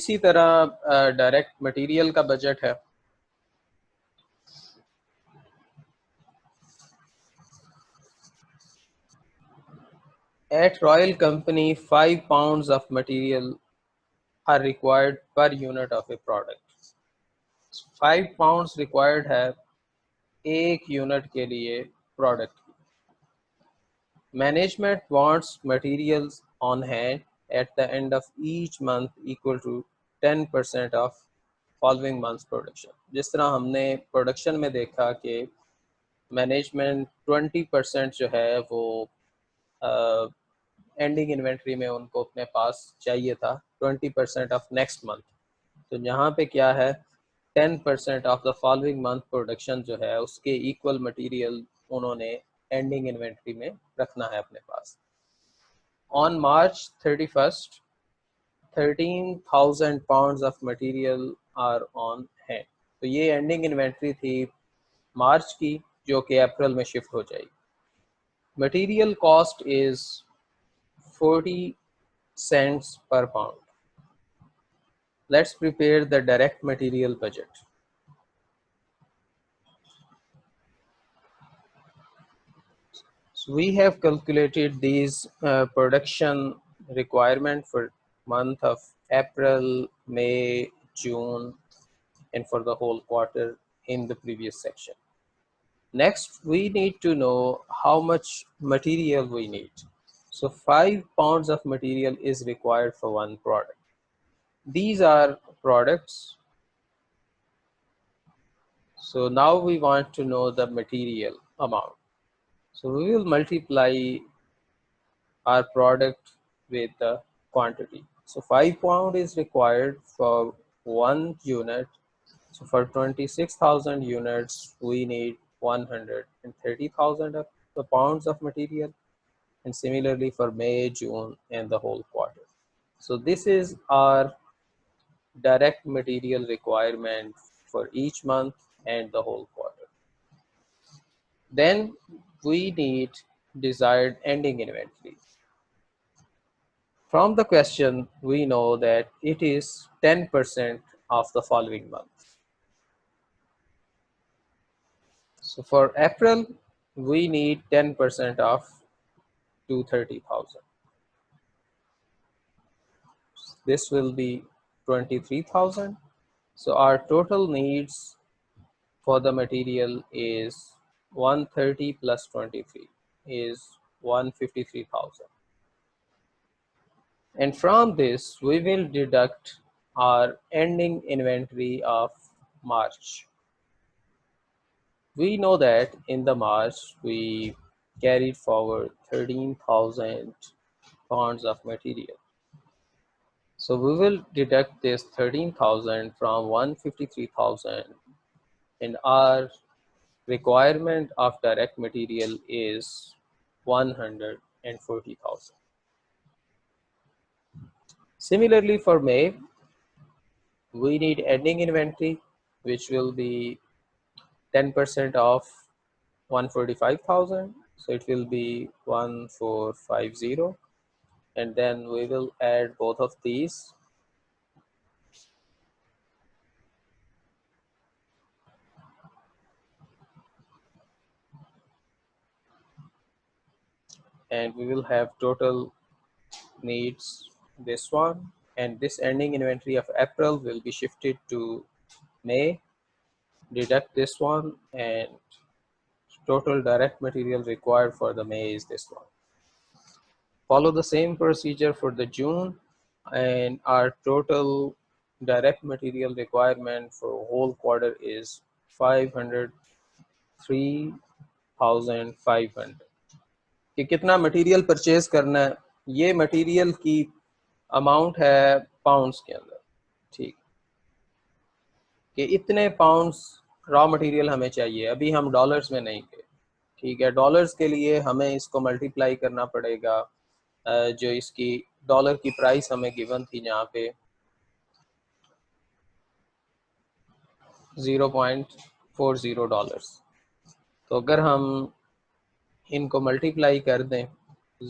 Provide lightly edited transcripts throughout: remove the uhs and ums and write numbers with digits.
इसी तरह direct material का बजट है। At Royal Company, 5 pounds of material are required per unit of a product. 5 pounds required है एक यूनिट के लिए प्रोडक्ट की। Management wants materials on hand at the end of each month equal to 10% of following month's production. जिस तरह हमने production में देखा कि मैनेजमेंट 20% जो है वो एंडिंग इन्वेंट्री में उनको अपने पास चाहिए था 20% ऑफ नेक्स्ट मंथ। तो यहाँ पे क्या है 10% of the following month production जो है उसके इक्वल मटेरियल उन्होंने एंडिंग इन्वेंट्री में रखना है अपने पास। On March 31st 13,000 pounds of material are on hand. तो ये एंडिंग इन्वेंट्री थी मार्च की जो कि अप्रैल में शिफ्ट हो जाएगी। Material cost is 40 cents per pound. Let's prepare the direct material budget. So we have calculated these production requirement for month of April, May, June, and for the whole quarter in the previous section. Next, we need to know how much material we need. So 5 pounds of material is required for one product. These are products. So now we want to know the material amount. So we will multiply our product with the quantity. So 5 pound is required for one unit. So for 26,000 units, we need 130,000 of the pounds of material. And similarly for May, June, and the whole quarter. So this is our direct material requirement for each month and the whole quarter. Then we need desired ending inventory. From the question, we know that it is 10% of the following month. So for April, we need 10% of 230,000. This will be 23,000. So our total needs for the material is 130 plus 23 is 153,000. And from this, we will deduct our ending inventory of March. We know that in the March, we carried forward 13,000 pounds of material. So we will deduct this 13,000 from 153,000, and our requirement of direct material is 140,000. Similarly for May, we need ending inventory, which will be 10% of 145,000. So it will be 1450. And then we will add both of these. And we will have total needs this one. And this ending inventory of April will be shifted to May. Deduct this one, and total direct material required for the May is this one. Follow the same procedure for the June, and our total direct material requirement for whole quarter is 503,500. कि कितना material purchase करना है, ये material की amount है pounds के अंदर, ठीक, कि इतने पाउंड्स रॉ मटेरियल हमें चाहिए। अभी हम डॉलर्स में नहीं गए, ठीक है। डॉलर्स के लिए हमें इसको मल्टीप्लाई करना पड़ेगा, जो इसकी डॉलर की प्राइस हमें गिवन थी यहाँ पे 0.40 डॉलर्स। तो अगर हम इनको मल्टीप्लाई कर दें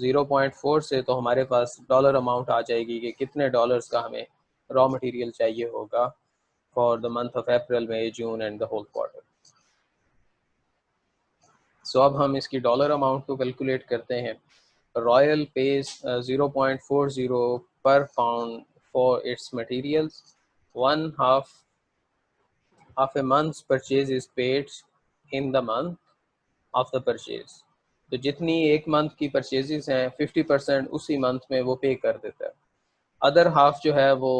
0.4 से, तो हमारे पास डॉलर अमाउंट आ जाएगी कि कितने डॉलर्स का हमें रॉ मटेरियल चाहिए होगा for the month of April, May, June and the whole quarter. So अब हम इसकी डॉलर अमाउंट को कैलकुलेट करते हैं। Royal page 0.40 per pound for its materials. One half a month's purchase is paid in the month of the purchase. तो जितनी एक month की परचेजेस हैं 50% उसी मंथ में वो पे कर देता है। अदर हाफ जो है वो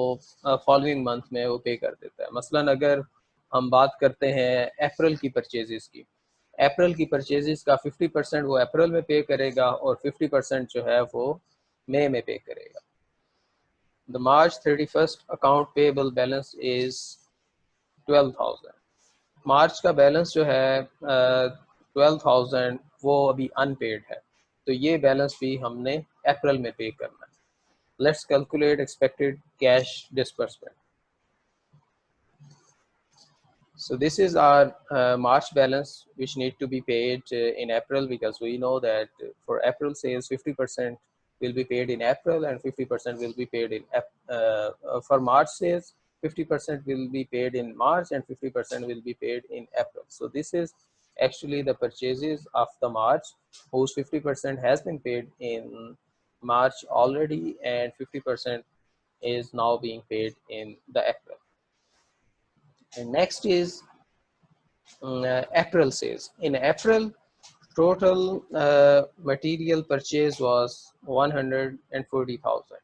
फॉलोइंग मंथ में वो पे कर देता है। मसलन अगर हम बात करते हैं अप्रैल की परचेजेस की, अप्रैल की परचेजेस का 50% वो अप्रैल में पे करेगा और 50% जो है वो मई में पे करेगा। The March 31st account payable balance is 12,000। मार्च का बैलेंस जो है 12,000 वो अभी अनपेड है, तो ये बैलेंस भी हमने अप्रैल में पे करना है। Let's calculate expected cash disbursement. So this is our March balance which need to be paid in April, because we know that for April sales 50% will be paid in April and 50% will be paid in for March sales 50% will be paid in March and 50% will be paid in April. So this is actually the purchases of the March whose 50% has been paid in March already and 50% is now being paid in the April. And next is April sales. In April, total material purchase was 140,000,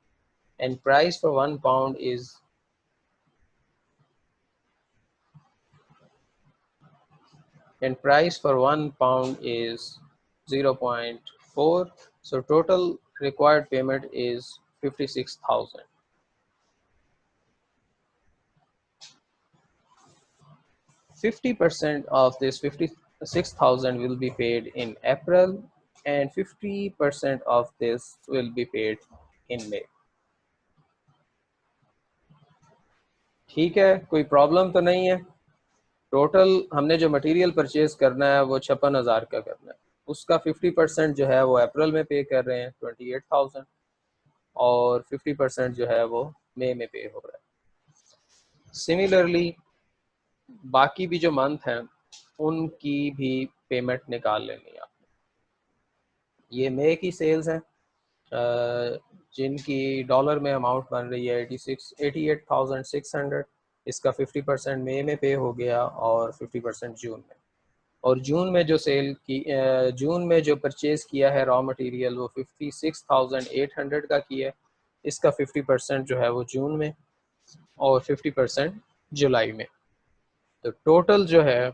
and price for 1 pound is 0.4. So total required payment is 56,000. 50% of this 56,000 will be paid in April and 50% of this will be paid in May. ठीक है, कोई problem तो नहीं है। Total हमने जो material purchase करना है वो 56,000 का करना है, उसका 50% जो है वो अप्रैल में पे कर रहे हैं 28,000 और 50% जो है वो मई में पे हो रहा है। सिमिलरली बाकी भी जो मंथ हैं उनकी भी पेमेंट निकाल लेनी है आपने। ये मई की सेल्स हैं जिनकी डॉलर में अमाउंट बन रही है 88,600। इसका 50% मई में पे हो गया और 50% जून में। और जून में जो जून में जो परचेज किया है रॉ मटेरियल वो 56,800 का किया है। इसका 50% जो है वो जून में और 50% जुलाई में। तो टोटल जो है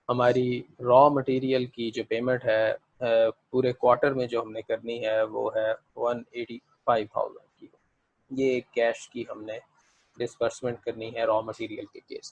हमारी रॉ मटेरियल की जो पेमेंट है पूरे क्वार्टर में जो हमने करनी है वो है 185,000 की। ये कैश की हमने डिस्बर्समेंट करनी है रॉ मटेरियल के केस।